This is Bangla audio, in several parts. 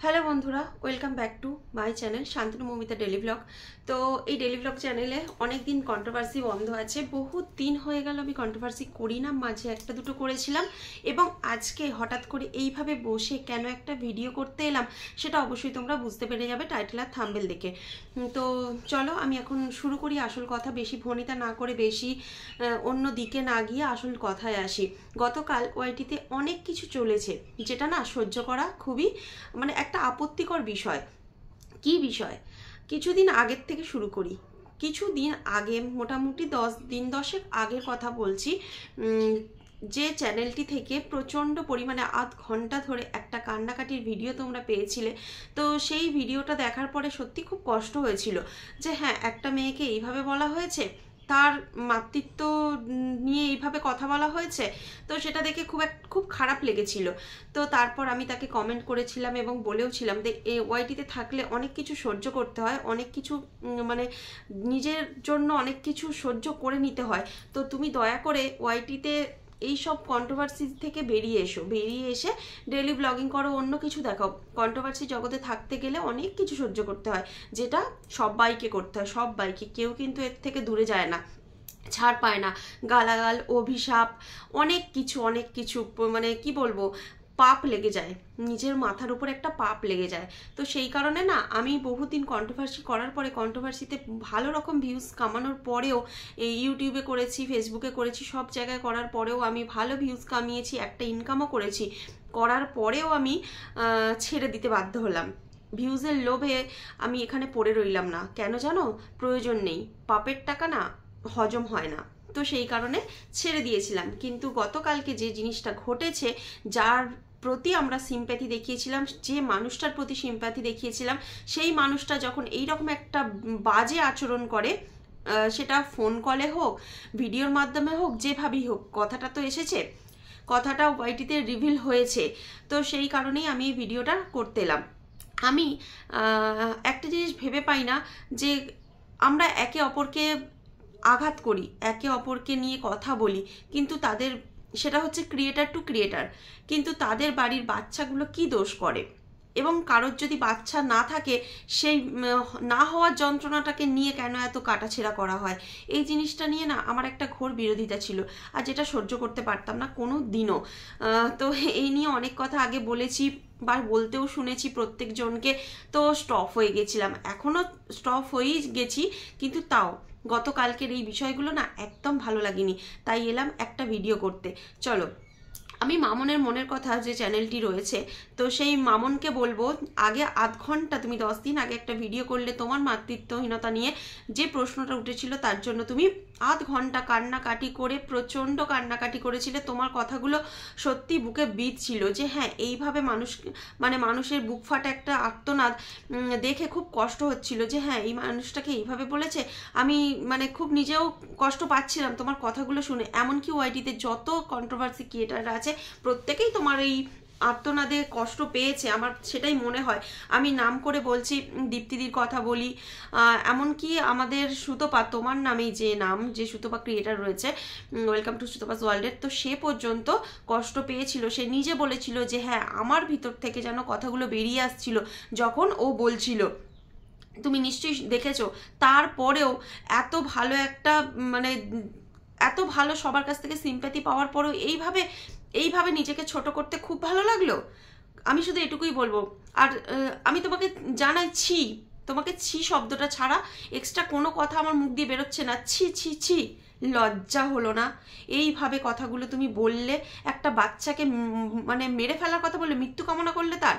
হ্যালো বন্ধুরা, welcome back to my channel Shantanu Moumita daily blog. তো এই ডেলি ব্লগ চ্যানেলে অনেক দিন কন্ট্রোভার্সি বন্ধ আছে, বহুত দিন হয়ে গেল আমি কন্ট্রোভার্সি করি না, মাঝে একটা দুটো করেছিলাম এবং আজকে হঠাৎ করে এইভাবে বসে কেন একটা ভিডিও করতে এলাম সেটা অবশ্যই তোমরা বুঝতে পেরে যাবে টাইটেল আর থাম্বনেল দেখে। তো চলো আমি এখন শুরু করি আসল কথা, বেশি ভনিতা না করে, বেশি অন্য দিকে না গিয়ে আসল কথায় আসি। গতকাল ওয়াইটিতে অনেক কিছু চলেছে যেটা না সহ্য করা খুবই একটা আপত্তিকর বিষয়। কি বিষয়? কিছুদিন আগের থেকে শুরু করি। কিছুদিন আগে, মোটামুটি 10 দিন আগের কথা বলছি, যে চ্যানেলটি থেকে প্রচণ্ড পরিমাণে আধ ঘন্টা ধরে একটা কান্নাকাটির ভিডিও তোমরা পেয়েছিলে। তো সেই ভিডিওটা দেখার পরে সত্যি খুব কষ্ট হয়েছিল যে হ্যাঁ, একটা মেয়েকে এইভাবে বলা হয়েছে, তার মাতৃত্ব নিয়ে এইভাবে কথা বলা হয়েছে। তো সেটা দেখে খুব খারাপ লেগেছিল। তো তারপর আমি তাকে কমেন্ট করেছিলাম এবং বলেও ছিলাম যে ওয়াইটিতে থাকলে অনেক কিছু সহ্য করতে হয়, অনেক কিছু নিজের জন্য অনেক কিছু সহ্য করে নিতে হয়। তো তুমি দয়া করে ওয়াইটিতে এই সব কন্ট্রোভার্সি থেকে বেরিয়ে এসে ডেইলি ব্লগিং করো, অন্য কিছু দেখাও। কন্ট্রোভার্সি জগতে থাকতে গেলে অনেক কিছু সহ্য করতে হয়, যেটা সবাইকে করতে হয়, সবাইকে। কেউ কিন্তু এর থেকে দূরে যায় না, ছাড় পায় না। গালাগাল, অভিশাপ, অনেক কিছু কি বলবো, পাপ লেগে যায়, নিজের মাথার উপর একটা পাপ লেগে যায়। তো সেই কারণে না আমি বহুদিন কন্ট্রোভার্সি করার পরে, কন্ট্রোভার্সিতে ভালো রকম ভিউজ কামানোর পরেও, এই ইউটিউবে করেছি, ফেসবুকে করেছি, সব জায়গায় করার পরেও আমি ভালো ভিউজ কামিয়েছি, একটা ইনকামও করেছি, করার পরেও আমি ছেড়ে দিতে বাধ্য হলাম। ভিউজের লোভে আমি এখানে পড়ে রইলাম না। কেন জানো? প্রয়োজন নেই, পাপের টাকা না হজম হয় না। তো সেই কারণে ছেড়ে দিয়েছিলাম। কিন্তু গতকালকে যে জিনিসটা ঘটেছে, যার প্রতি আমরা সিম্প্যাথি দেখিয়েছিলাম, যে মানুষটার প্রতি সিম্প্যাথি দেখিয়েছিলাম, সেই মানুষটা যখন এইরকম একটা বাজে আচরণ করে, সেটা ফোন কলে হোক, ভিডিওর মাধ্যমে হোক, যেভাবেই হোক, কথাটা তো এসেছে, কথাটা ওয়াইটিতে রিভিল হয়েছে। তো সেই কারণেই আমি এই ভিডিওটা করতে এলাম। আমি একটা জিনিস ভেবে পাই না যে আমরা একে অপরকে আঘাত করি, একে অপরকে নিয়ে কথা বলি, কিন্তু তাদের, সেটা হচ্ছে ক্রিয়েটার টু ক্রিয়েটার, কিন্তু তাদের বাড়ির বাচ্চাগুলো কি দোষ করে? এবং কারোর যদি বাচ্চা না থাকে, সেই না হওয়ার যন্ত্রণাটাকে নিয়ে কেন এত কাটাছেঁড়া করা হয়? এই জিনিসটা নিয়ে না আমার একটা ঘোর বিরোধিতা ছিল, আর যেটা সহ্য করতে পারতাম না কোনো দিনও। তো এই নিয়ে অনেক কথা আগে বলেছি বা বলতেও শুনেছি প্রত্যেকজনকে। তো স্টপ হয়ে গেছিলাম, এখনও স্টপ হয়েই গেছি, কিন্তু তাও গতকালকের এই বিষয়গুলো না একদম ভালো লাগেনি, তাই এলাম একটা ভিডিও করতে। চলো, আমি মামনের মনের কথা যে চ্যানেলটি রয়েছে, তো সেই মামনকে বলবো, আগে আধ ঘন্টা, তুমি 10 দিন আগে একটা ভিডিও করলে তোমার মাতৃত্বহীনতা নিয়ে যে প্রশ্নটা উঠেছিল, তার জন্য তুমি আধ ঘন্টা কান্নাকাটি করে, প্রচণ্ড কান্নাকাটি করেছিলে। তোমার কথাগুলো সত্যি বুকে বিঁধছিল যে হ্যাঁ, এইভাবে মানুষের বুক ফাটা একটা আর্তনাদ দেখে খুব কষ্ট হচ্ছিল যে হ্যাঁ, এই মানুষটাকে এইভাবে বলেছে। আমি খুব নিজেও কষ্ট পাচ্ছিলাম তোমার কথাগুলো শুনে। এমনকি ওয়াইটিতে যত কন্ট্রোভার্সি ক্রিয়েটাররা আছে, প্রত্যেকেই তোমার এই আর্তনাদে কষ্ট পেয়েছে, আমার সেটাই মনে হয়। আমি নাম করে বলছি, দীপ্তিদির কথা বলি, এমনকি আমাদের সুতপা, তোমার নামেই যে নাম, যে সুতপা ক্রিয়েটার রয়েছে, ওয়েলকাম টু সুতপাস ওয়ার্ল্ডের, তো সে পর্যন্ত কষ্ট পেয়েছিল। সে নিজে বলেছিল যে হ্যাঁ, আমার ভিতর থেকে যেন কথাগুলো বেরিয়ে আসছিল যখন ও বলছিল। তুমি নিশ্চয়ই দেখেছো। তারপরেও এত ভালো একটা এত ভালো সবার কাছ থেকে সিম্প্যাথি পাওয়ার পরেও এইভাবে নিজেকে ছোট করতে খুব ভালো লাগলো। আমি শুধু এটুকুই বলবো। আর আমি তোমাকে জানাইছি, তোমাকে ছি শব্দটা ছাড়া এক্সট্রা কোনো কথা আমার মুখ দিয়ে বেরোচ্ছে না। ছি ছি ছি, লজ্জা হলো না? এইভাবে কথাগুলো তুমি বললে, একটা বাচ্চাকে মেরে ফেলার কথা বললে, মৃত্যু কামনা করলে তার।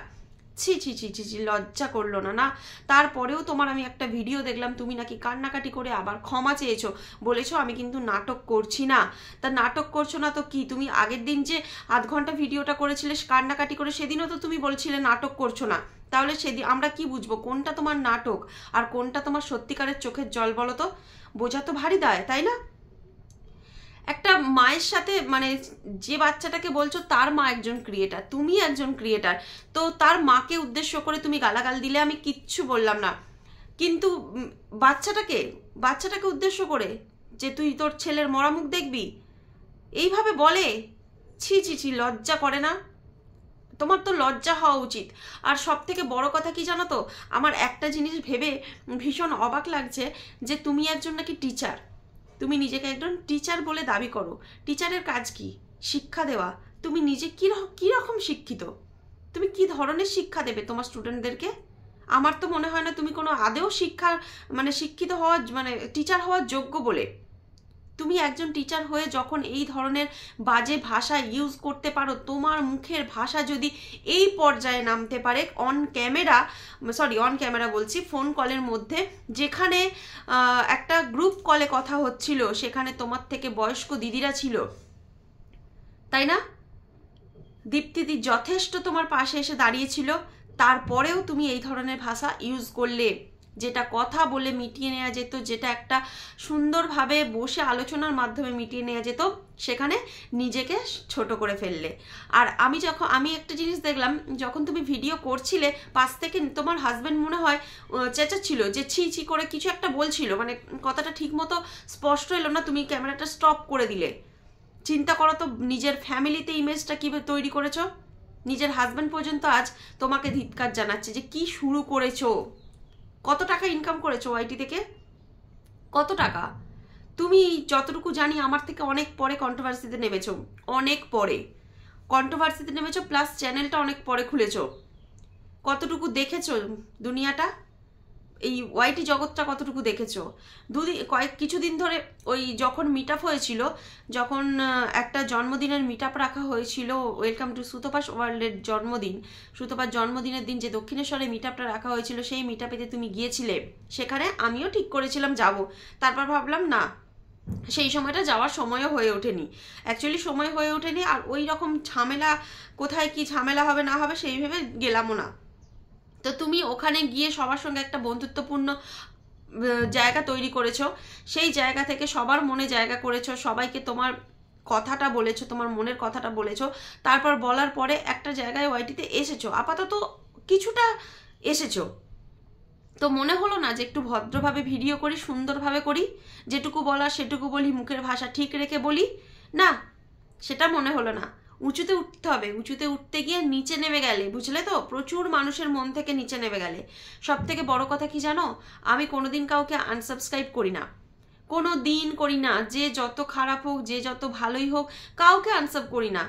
ছি ছি ছি ছি ছি, লজ্জা করলো না? না, তারপরেও তোমার আমি একটা ভিডিও দেখলাম, তুমি নাকি কান্নাকাটি করে আবার ক্ষমা চেয়েছো, বলেছো আমি কিন্তু নাটক করছি না। তা নাটক করছো না তো কি? তুমি আগের দিন যে আধ ঘন্টা ভিডিওটা করেছিলে কান্নাকাটি করে, সেদিনও তো তুমি বলছিলে নাটক করছো না। তাহলে সেদিন আমরা কি বুঝবো কোনটা তোমার নাটক আর কোনটা তোমার সত্যিকারের চোখের জল? বলো তো, বোঝা তো ভারী দায়, তাই না? একটা মায়ের সাথে, যে বাচ্চাটাকে বলছো তার মা একজন ক্রিয়েটার, তুমি একজন ক্রিয়েটার, তো তার মাকে উদ্দেশ্য করে তুমি গালাগাল দিলে, আমি কিচ্ছু বললাম না। কিন্তু বাচ্চাটাকে উদ্দেশ্য করে যে তুই তোর ছেলের মরামুখ দেখবি, এইভাবে বলে? ছি ছি ছি, লজ্জা করে না? তোমার তো লজ্জা হওয়া উচিত। আর সব থেকে বড় কথা কি জানো তো, আমার একটা জিনিস ভেবে ভীষণ অবাক লাগছে যে তুমি একজন নাকি টিচার, তুমি নিজেকে একজন টিচার বলে দাবি করো। টিচারের কাজ কি? শিক্ষা দেওয়া। তুমি নিজে কী রকম শিক্ষিত? তুমি কি ধরনের শিক্ষা দেবে তোমার স্টুডেন্টদেরকে? আমার তো মনে হয় না তুমি কোনো আদেও শিক্ষিত হওয়ার টিচার হওয়ার যোগ্য বলে। তুমি একজন টিচার হয়ে যখন এই ধরনের বাজে ভাষা ইউজ করতে পারো, তোমার মুখের ভাষা যদি এই পর্যায়ে নামতে পারে অন ক্যামেরা বলছি, ফোন কলের মধ্যে, যেখানে একটা গ্রুপ কলে কথা হচ্ছিল, সেখানে তোমার থেকে বয়স্ক দিদিরা ছিল, তাই না? দীপ্তিদি যথেষ্ট তোমার পাশে এসে দাঁড়িয়েছিল, তারপরেও তুমি এই ধরনের ভাষা ইউজ করলে। যেটা কথা বলে মিটিয়ে নেওয়া যেত, যেটা একটা সুন্দরভাবে বসে আলোচনার মাধ্যমে মিটিয়ে নেওয়া যেত, সেখানে নিজেকে ছোট করে ফেললে। আর আমি একটা জিনিস দেখলাম, যখন তুমি ভিডিও করছিলে, পাশ থেকে তোমার হাজব্যান্ড মনে হয় চেঁচাচ্ছিল যে ছি ছি করে কিছু একটা বলছিল, মানে কথাটা ঠিক মতো স্পষ্ট এলো না, তুমি ক্যামেরাটা স্টপ করে দিলে। চিন্তা করো তো, নিজের ফ্যামিলিতে ইমেজটা কীভাবে তৈরি করেছো। নিজের হাজব্যান্ড পর্যন্ত আজ তোমাকে ধিক্কার জানাচ্ছে যে কি শুরু করেছো। কত টাকা ইনকাম করেছো ওয়াইটি থেকে? কত টাকা? তুমি যতটুকু জানি আমার থেকে অনেক পরে কন্ট্রোভার্সিতে নেমেছো, অনেক পরে কন্ট্রোভার্সিতে নেমেছো, প্লাস চ্যানেলটা অনেক পরে খুলেছো। কতটুকু দেখেছো দুনিয়াটা, এই ওয়াইটি জগৎটা কতটুকু দেখেছো? কিছুদিন ধরে ওই যখন মিট আপ হয়েছিল, যখন একটা জন্মদিনের মিট আপ রাখা হয়েছিল, ওয়েলকাম টু সুতপাস ওয়ার্ল্ডের জন্মদিন, সুতপার জন্মদিনের দিন যে দক্ষিণেশ্বরে মিট আপটা রাখা হয়েছিল, সেই মিট আপেতে তুমি গিয়েছিলে। সেখানে আমিও ঠিক করেছিলাম যাব, তারপর ভাবলাম না, সেই সময়টা যাওয়ার সময়ও হয়ে ওঠেনি, অ্যাকচুয়ালি সময় হয়ে ওঠেনি। আর ওই রকম ঝামেলা, কোথায় কি ঝামেলা হবে না হবে সেই ভেবে গেলামও না। তো তুমি ওখানে গিয়ে সবার সঙ্গে একটা বন্ধুত্বপূর্ণ জায়গা তৈরি করেছো, সেই জায়গা থেকে সবার মনে জায়গা করেছো, সবাইকে তোমার কথাটা বলেছো, তোমার মনের কথাটা বলেছো, তারপর বলার পরে একটা জায়গায় ওয়াইটিতে এসেছো, আপাতত কিছুটা এসেছো। তো মনে হলো না যে একটু ভদ্রভাবে ভিডিও করি, সুন্দরভাবে করি, যেটুকু বলা সেটুকু বলি, মুখের ভাষা ঠিক রেখে বলি? না, সেটা মনে হলো না। উঁচুতে উঠতে হবে, উঁচুতে উঠতে গিয়ে নিচে নেমে গেলে, বুঝলে তো, প্রচুর মানুষের মন থেকে নিচে নেমে গেলে। সব থেকে বড় কথা কি জানো, আমি কোনোদিন কাউকে আনসাবস্ক্রাইব করি না, কোনো দিন করি না। যে যত খারাপ হোক, যে যত ভালোই হোক, কাউকে আনসাব করি না।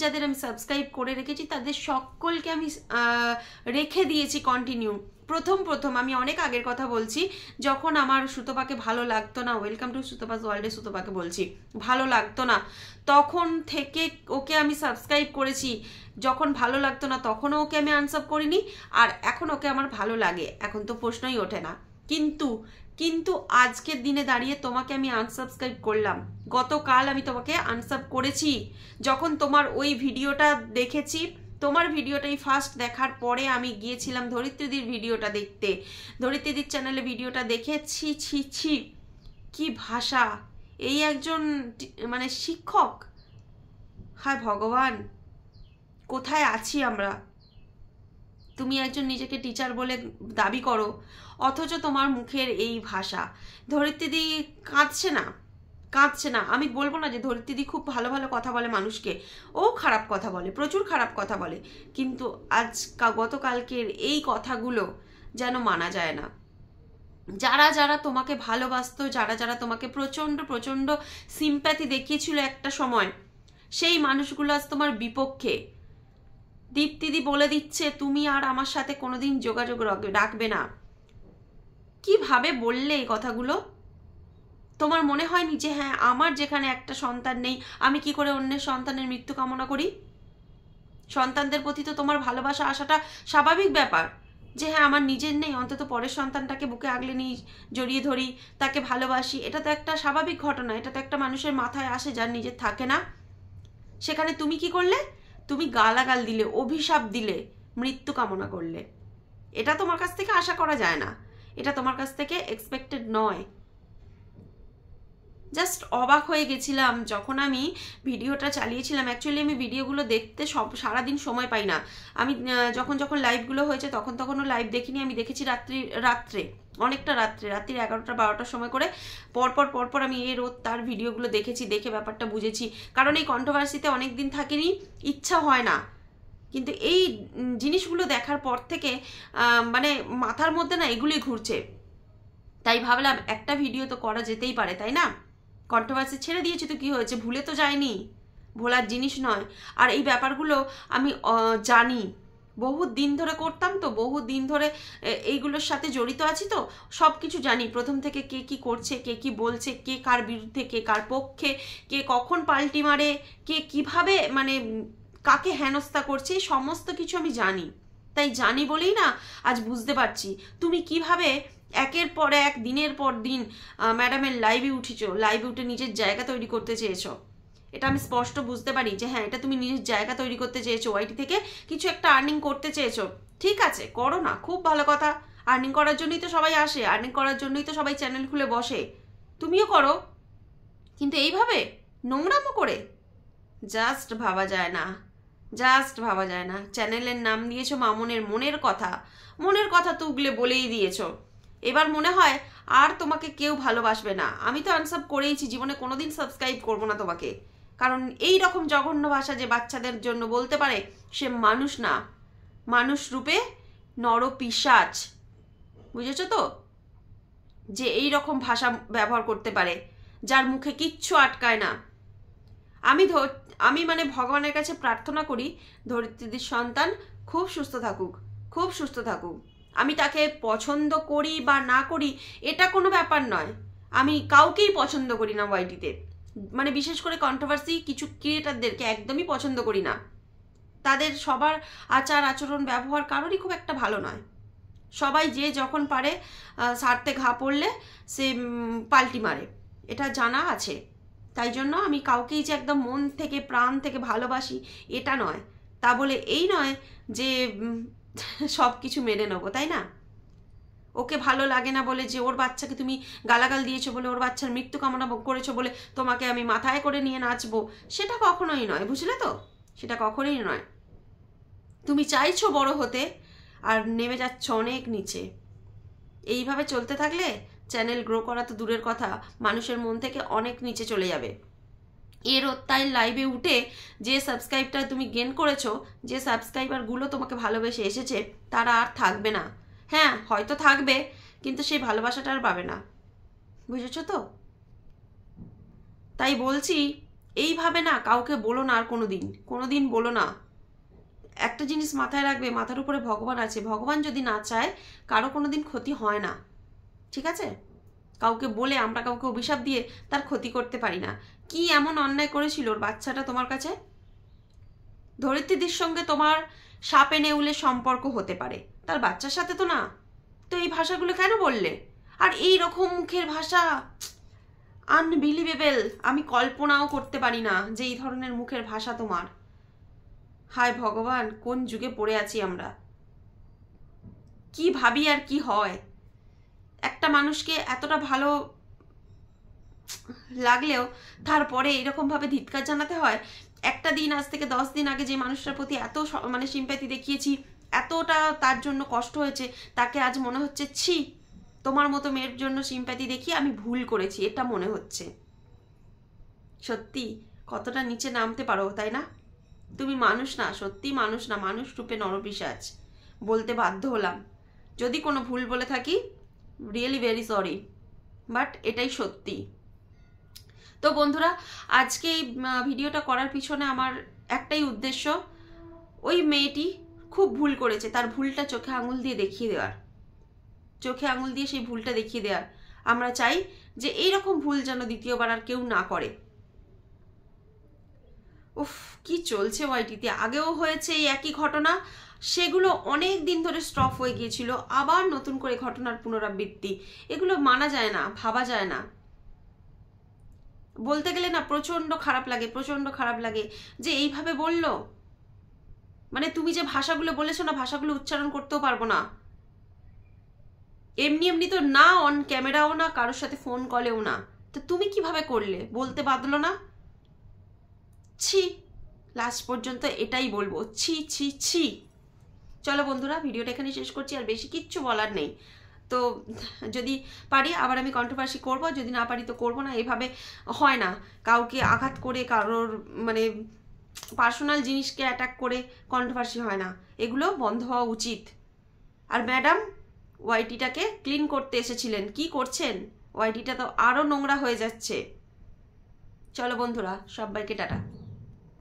যাদের আমি সাবস্ক্রাইব করে রেখেছি তাদের সকলকে আমি রেখে দিয়েছি কন্টিনিউ। প্রথম আমি অনেক আগের কথা বলছি, যখন আমার সুতপাকে ভালো লাগতো না, ওয়েলকাম টু সুতপাস ওয়ার্ল্ডে সুতপাকে বলছি, ভালো লাগতো না, তখন থেকে ওকে আমি সাবস্ক্রাইব করেছি। যখন ভালো লাগতো না তখনও ওকে আমি আনসাব করিনি, আর এখন ওকে আমার ভালো লাগে, এখন তো প্রশ্নই ওঠে না। কিন্তু আজকের দিনে দাঁড়িয়ে তোমাকে আমি আনসাবস্ক্রাইব করলাম, গতকাল আমি তোমাকে আনসাব করেছি। যখন তোমার ওই ভিডিওটা দেখেছি, তোমার ভিডিওটাই ফার্স্ট দেখার পরে আমি গিয়েছিলাম ধরিত্রীদির ভিডিওটা দেখতে, ধরিত্রীদির চ্যানেলে ভিডিওটা দেখেছি। ছি কি ভাষা! এই একজন শিক্ষক, হায় ভগবান, কোথায় আছি আমরা? তুমি একজন নিজেকে টিচার বলে দাবি করো, অথচ তোমার মুখের এই ভাষা। ধরিত্রীদি কাঁদছে না। আমি বলবো না যে ধরিত্রীদি খুব ভালো ভালো কথা বলে মানুষকে, ও খারাপ কথা বলে, প্রচুর খারাপ কথা বলে, কিন্তু গতকালকের এই কথাগুলো যেন মানা যায় না। যারা তোমাকে ভালোবাসতো, যারা তোমাকে প্রচণ্ড সিম্প্যাথি দেখিয়েছিল একটা সময়, সেই মানুষগুলো আজ তোমার বিপক্ষে। দীপ্তিদি বলে দিচ্ছে তুমি আর আমার সাথে কোনোদিন যোগাযোগ রাখবে না। কিভাবে বললে এই কথাগুলো? তোমার মনে হয়নি যে হ্যাঁ, আমার যেখানে একটা সন্তান নেই, আমি কি করে অন্যের সন্তানের মৃত্যু কামনা করি? সন্তানদের প্রতি তো তোমার ভালোবাসা আসাটা স্বাভাবিক ব্যাপার, যে হ্যাঁ আমার নিজের নেই, অন্তত পরের সন্তানটাকে বুকে আগলে নিই, জড়িয়ে ধরি, তাকে ভালোবাসি, এটা তো একটা স্বাভাবিক ঘটনা, এটা তো একটা মানুষের মাথায় আসে যার নিজের থাকে না। সেখানে তুমি কি করলে? তুমি গালাগাল দিলে, অভিশাপ দিলে, মৃত্যু কামনা করলে। এটা তোমার কাছ থেকে আশা করা যায় না, এটা তোমার কাছ থেকে এক্সপেক্টেড নয়। জাস্ট অবাক হয়ে গেছিলাম যখন আমি ভিডিওটা চালিয়েছিলাম। অ্যাকচুয়ালি আমি ভিডিওগুলো দেখতে সারাদিন সময় পাই না। আমি যখন লাইভগুলো হয়েছে তখনও লাইভ দেখিনি, আমি দেখেছি রাত্রে অনেকটা রাত্রির 11টা 12টার সময় করে পরপর আমি তার ভিডিওগুলো দেখেছি, দেখে ব্যাপারটা বুঝেছি। কারণ এই কন্ট্রোভার্সিতে অনেক দিন থাকিনি, ইচ্ছা হয় না। কিন্তু এই জিনিসগুলো দেখার পর থেকে মানে মাথার মধ্যে না এগুলোই ঘুরছে। তাই ভাবলাম একটা ভিডিও তো করা যেতেই পারে, তাই না? কন্ট্রোভার্সি ছেড়ে দিয়েছি তো কি হয়েছে, ভুলে তো যায়নি, ভোলার জিনিস নয়। আর এই ব্যাপারগুলো আমি জানি, বহুত দিন ধরে করতাম তো, বহুত দিন ধরে এইগুলোর সাথে জড়িত আছি তো, সব কিছু জানি প্রথম থেকে, কে কি করছে, কে কি বলছে, কে কার বিরুদ্ধে, কে কার পক্ষে, কে কখন পাল্টি মারে, কে কিভাবে মানে কাকে হেনস্থা করছে, এই সমস্ত কিছু আমি জানি। তাই জানি বলেই না আজ বুঝতে পারছি তুমি কিভাবে একের পর এক, দিনের পর দিন ম্যাডামের লাইভে উঠেছো, লাইভে উঠে নিজের জায়গা তৈরি করতে চেয়েছো। এটা আমি স্পষ্ট বুঝতে পারি যে হ্যাঁ, এটা তুমি নিজের জায়গা তৈরি করতে চেয়েছো, ওয়াইটি থেকে কিছু একটা আর্নিং করতে চেয়েছো। ঠিক আছে, করো না, খুব ভালো কথা। আর্নিং করার জন্যই তো সবাই আসে, আর্নিং করার জন্যই তো সবাই চ্যানেল খুলে বসে, তুমিও করো। কিন্তু এইভাবে নোংরামো করে জাস্ট ভাবা যায় না, জাস্ট ভাবা যায় না। চ্যানেলের নাম দিয়েছো মামনের মনের কথা, মনের কথা তো উগলে বলেই দিয়েছো। এবার মনে হয় আর তোমাকে কেউ ভালোবাসবে না। আমি তো আনসাব করেইছি, জীবনে কোনোদিন সাবস্ক্রাইব করবো না তোমাকে। কারণ এই রকম জঘন্য ভাষা যে বাচ্চাদের জন্য বলতে পারে, সে মানুষ না, মানুষ রূপে নরপিশাচ। বুঝেছো তো? যে এই রকম ভাষা ব্যবহার করতে পারে, যার মুখে কিচ্ছু আটকায় না। আমি মানে ভগবানের কাছে প্রার্থনা করি ধরিত্রীর সন্তান খুব সুস্থ থাকুক, খুব সুস্থ থাকুক। আমি তাকে পছন্দ করি বা না করি এটা কোনো ব্যাপার নয়, আমি কাউকেই পছন্দ করি না ওয়াইটিতে, মানে বিশেষ করে কন্ট্রোভার্সি কিছু ক্রিয়েটারদেরকে একদমই পছন্দ করি না। তাদের সবার আচার আচরণ ব্যবহার কারোরই খুব একটা ভালো নয়। সবাই যে যখন পারে স্বার্থে ঘা পড়লে সে পাল্টি মারে, এটা জানা আছে। তাই জন্য আমি কাউকেই যে একদম মন থেকে প্রাণ থেকে ভালোবাসি এটা নয়। তা বলে এই নয় যে সব কিছু মেনে নেবো, তাই না? ওকে ভালো লাগে না বলে যে ওর বাচ্চাকে তুমি গালাগাল দিয়েছো বলে, ওর বাচ্চার মৃত্যু কামনা করেছো বলে তোমাকে আমি মাথায় করে নিয়ে নাচবো, সেটা কখনোই নয়, বুঝলে তো? সেটা কখনোই নয়। তুমি চাইছো বড় হতে আর নেমে যাচ্ছ অনেক নিচে। এইভাবে চলতে থাকলে চ্যানেল গ্রো করা তো দূরের কথা, মানুষের মন থেকে অনেক নিচে চলে যাবে। এর তাই লাইভে উঠে যে সাবস্ক্রাইবটা তুমি গেন করেছো, যে সাবস্ক্রাইবারগুলো তোমাকে ভালোবেসে এসেছে, তারা আর থাকবে না। হ্যাঁ, হয়তো থাকবে, কিন্তু সেই ভালোবাসাটা আর পাবে না। বুঝেছো তো? তাই বলছি, এইভাবে না কাউকে বলো না, আর কোনোদিন বলো না। একটা জিনিস মাথায় রাখবে, মাথার উপরে ভগবান আছে, ভগবান যদি না চায় কারো কোনোদিন ক্ষতি হয় না, ঠিক আছে? কাউকে বলে আমরা কাউকে অভিশাপ দিয়ে তার ক্ষতি করতে পারি না। কি এমন অন্যায় করেছিল ওর বাচ্চাটা তোমার কাছে? ধরিত্রীদের সঙ্গে তোমার সাপে নেউলে সম্পর্ক হতে পারে, তার বাচ্চার সাথে তো না। তো এই ভাষাগুলো কেন বললে? আর এই রকম মুখের ভাষা আনবিলিভেবল, আমি কল্পনাও করতে পারি না যে এই ধরনের মুখের ভাষা তোমার। হায় ভগবান, কোন যুগে পড়ে আছি আমরা! কি ভাবি আর কি হয়? একটা মানুষকে এতটা ভালো লাগলেও তারপরে এরকমভাবে ধিক্কার জানাতে হয়। একটা দিন, আজ থেকে 10 দিন আগে যে মানুষটার প্রতি এত মানে সিম্প্যাথি দেখিয়েছি, এতটা তার জন্য কষ্ট হয়েছে, তাকে আজ মনে হচ্ছে ছি, তোমার মতো মেয়ের জন্য সিম্প্যাথি দেখিয়ে আমি ভুল করেছি, এটা মনে হচ্ছে। সত্যি কতটা নিচে নামতে পারো, তাই না? তুমি মানুষ না, সত্যি মানুষ না, মানুষ রূপে নরপিশাচ। বলতে বাধ্য হলাম, যদি কোনো ভুল বলে থাকি রিয়েলি ভেরি সরি, বাট এটাই সত্যি। তো বন্ধুরা, আজকে এই ভিডিওটা করার পিছনে আমার একটাই উদ্দেশ্য, ওই মেয়েটি খুব ভুল করেছে, তার ভুলটা চোখে আঙুল দিয়ে দেখিয়ে দেওয়ার, চোখে আঙুল দিয়ে সেই ভুলটা দেখিয়ে দেওয়ার। আমরা চাই যে এইরকম ভুল যেন দ্বিতীয়বার আর কেউ না করে। উফ, কি চলছে ওয়াইটিতে! আগেও হয়েছে এই একই ঘটনা, সেগুলো অনেক দিন ধরে স্টপ হয়ে গিয়েছিল, আবার নতুন করে ঘটনার পুনরাবৃত্তি। এগুলো মানা যায় না, ভাবা যায় না। বলতে গেলে না প্রচণ্ড খারাপ লাগে, প্রচণ্ড খারাপ লাগে যে এইভাবে বললো। মানে তুমি যে ভাষাগুলো বলেছো না, ভাষাগুলো উচ্চারণ করতেও পারবো না। এমনি এমনি তো না, অন ক্যামেরাও না, কারোর সাথে ফোন কলেও না, তো তুমি কিভাবে করলে? বলতে বাদলো না? ছি, লাস্ট পর্যন্ত এটাই বলবো, ছি ছি ছি। চলো বন্ধুরা, ভিডিওটা এখানে শেষ করছি, আর বেশি কিচ্ছু বলার নেই। তো যদি পারি আবার আমি কন্ট্রোভার্সি করব, যদি না পারি তো করবো না। এভাবে হয় না, কাউকে আঘাত করে কারোর মানে পার্সোনাল জিনিসকে অ্যাটাক করে কন্ট্রোভার্সি হয় না, এগুলো বন্ধ হওয়া উচিত। আর ম্যাডাম ওয়াইটিটাকে ক্লিন করতে এসেছিলেন, কি করছেন? ওয়াইটিটা তো আরও নোংরা হয়ে যাচ্ছে। চলো বন্ধুরা, সবাইকে টাটা।